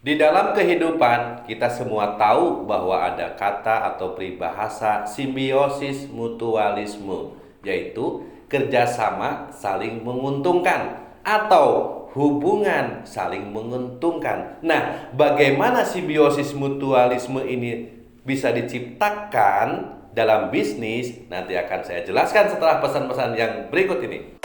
Di dalam kehidupan, kita semua tahu bahwa ada kata atau peribahasa simbiosis mutualisme, yaitu kerjasama saling menguntungkan atau hubungan saling menguntungkan. Nah, bagaimana simbiosis mutualisme ini bisa diciptakan dalam bisnis? Nanti akan saya jelaskan setelah pesan-pesan yang berikut ini.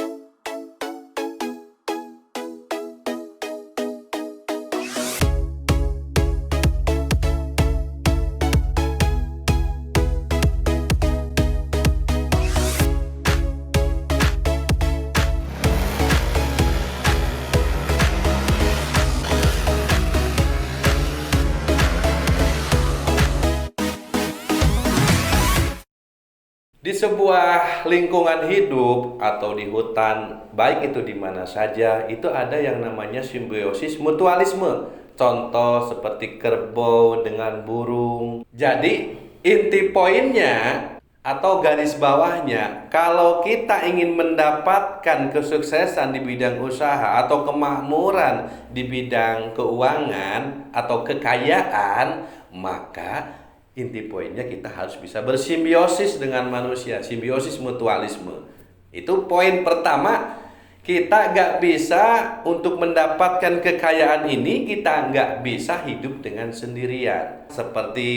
Di sebuah lingkungan hidup atau di hutan, baik itu di mana saja, itu ada yang namanya simbiosis mutualisme. Contoh seperti kerbau dengan burung. Jadi, inti poinnya atau garis bawahnya, kalau kita ingin mendapatkan kesuksesan di bidang usaha atau kemakmuran di bidang keuangan atau kekayaan, maka inti poinnya kita harus bisa bersimbiosis dengan manusia, simbiosis mutualisme. Itu poin pertama. Kita nggak bisa untuk mendapatkan kekayaan ini, kita nggak bisa hidup dengan sendirian. Seperti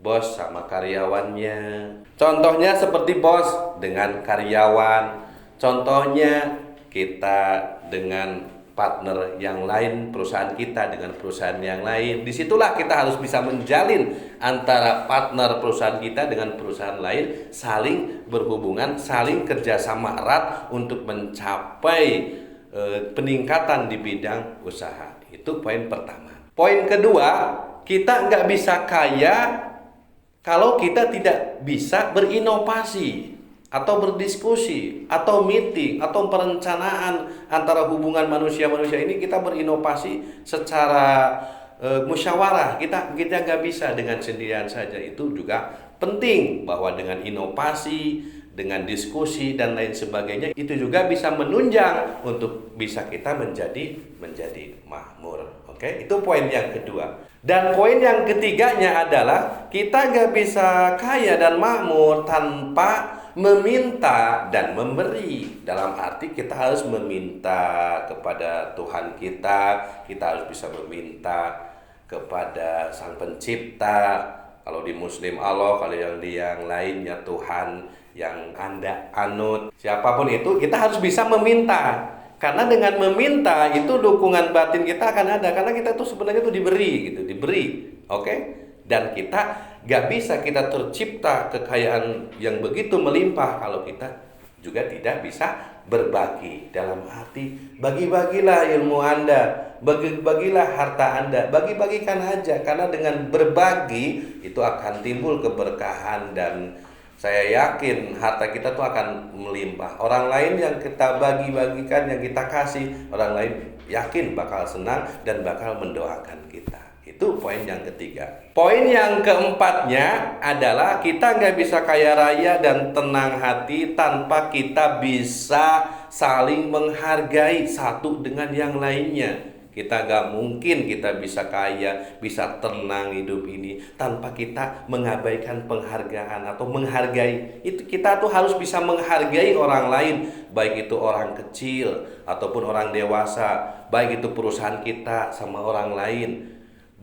bos sama karyawannya. Contohnya seperti bos dengan karyawan. Contohnya kita dengan partner yang lain, perusahaan kita dengan perusahaan yang lain. Disitulah kita harus bisa menjalin antara partner perusahaan kita dengan perusahaan lain, saling berhubungan, saling kerjasama erat untuk mencapai peningkatan di bidang usaha. Itu poin pertama. Poin kedua, kita nggak bisa kaya kalau kita tidak bisa berinovasi atau berdiskusi, atau meeting, atau perencanaan antara hubungan manusia-manusia ini, kita berinovasi secara musyawarah. Kita nggak bisa dengan sendirian saja. Itu juga penting bahwa dengan inovasi, dengan diskusi dan lain sebagainya, itu juga bisa menunjang untuk bisa kita menjadi makmur. Oke, itu poin yang kedua. Dan poin yang ketiganya adalah kita nggak bisa kaya dan makmur tanpa meminta dan memberi. Dalam arti kita harus meminta kepada Tuhan kita harus bisa meminta kepada Sang Pencipta. Kalau di Muslim Allah, kalau yang lainnya Tuhan yang Anda anut. Siapapun itu, kita harus bisa meminta. Karena dengan meminta itu dukungan batin kita akan ada. Karena kita tuh sebenarnya tuh diberi. Oke? Dan kita gak bisa kita tercipta kekayaan yang begitu melimpah kalau kita juga tidak bisa berbagi. Dalam arti bagi-bagilah ilmu Anda, bagi-bagilah harta Anda, bagi-bagikan aja. Karena dengan berbagi itu akan timbul keberkahan, dan saya yakin harta kita tuh akan melimpah. Orang lain yang kita bagi-bagikan, yang kita kasih, orang lain yakin bakal senang dan bakal mendoakan kita. Itu poin yang ketiga. Poin yang keempatnya adalah kita nggak bisa kaya raya dan tenang hati tanpa kita bisa saling menghargai satu dengan yang lainnya. Kita nggak mungkin kita bisa kaya, bisa tenang hidup ini tanpa kita mengabaikan penghargaan atau menghargai. Itu kita tuh harus bisa menghargai orang lain, baik itu orang kecil ataupun orang dewasa, baik itu perusahaan kita sama orang lain,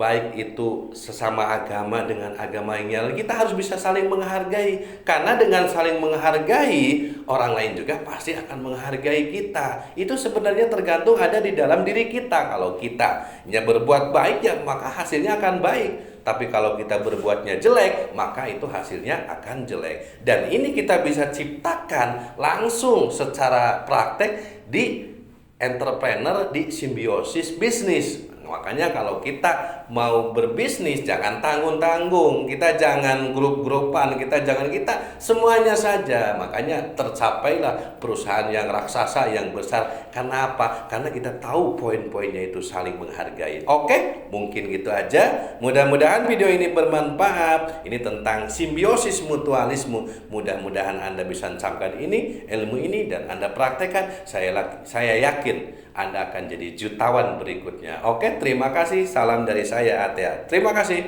baik itu sesama agama dengan agama yang lain. Kita harus bisa saling menghargai. Karena dengan saling menghargai, orang lain juga pasti akan menghargai kita. Itu sebenarnya tergantung ada di dalam diri kita. Kalau kita berbuat baik, ya maka hasilnya akan baik. Tapi kalau kita berbuatnya jelek, maka itu hasilnya akan jelek. Dan ini kita bisa ciptakan langsung secara praktek di entrepreneur, di simbiosis bisnis. Makanya kalau kita mau berbisnis, jangan tanggung-tanggung, kita jangan grup-grupan, kita semuanya saja. Makanya tercapailah perusahaan yang raksasa, yang besar. Karena apa? Karena kita tahu poin-poinnya itu saling menghargai. Oke, mungkin gitu aja. Mudah-mudahan video ini bermanfaat. Ini tentang simbiosis mutualisme. Mudah-mudahan Anda bisa camkan ini, ilmu ini, dan Anda praktekkan. Saya yakin Anda akan jadi jutawan berikutnya. Oke, terima kasih. Salam dari saya, Atea. Terima kasih.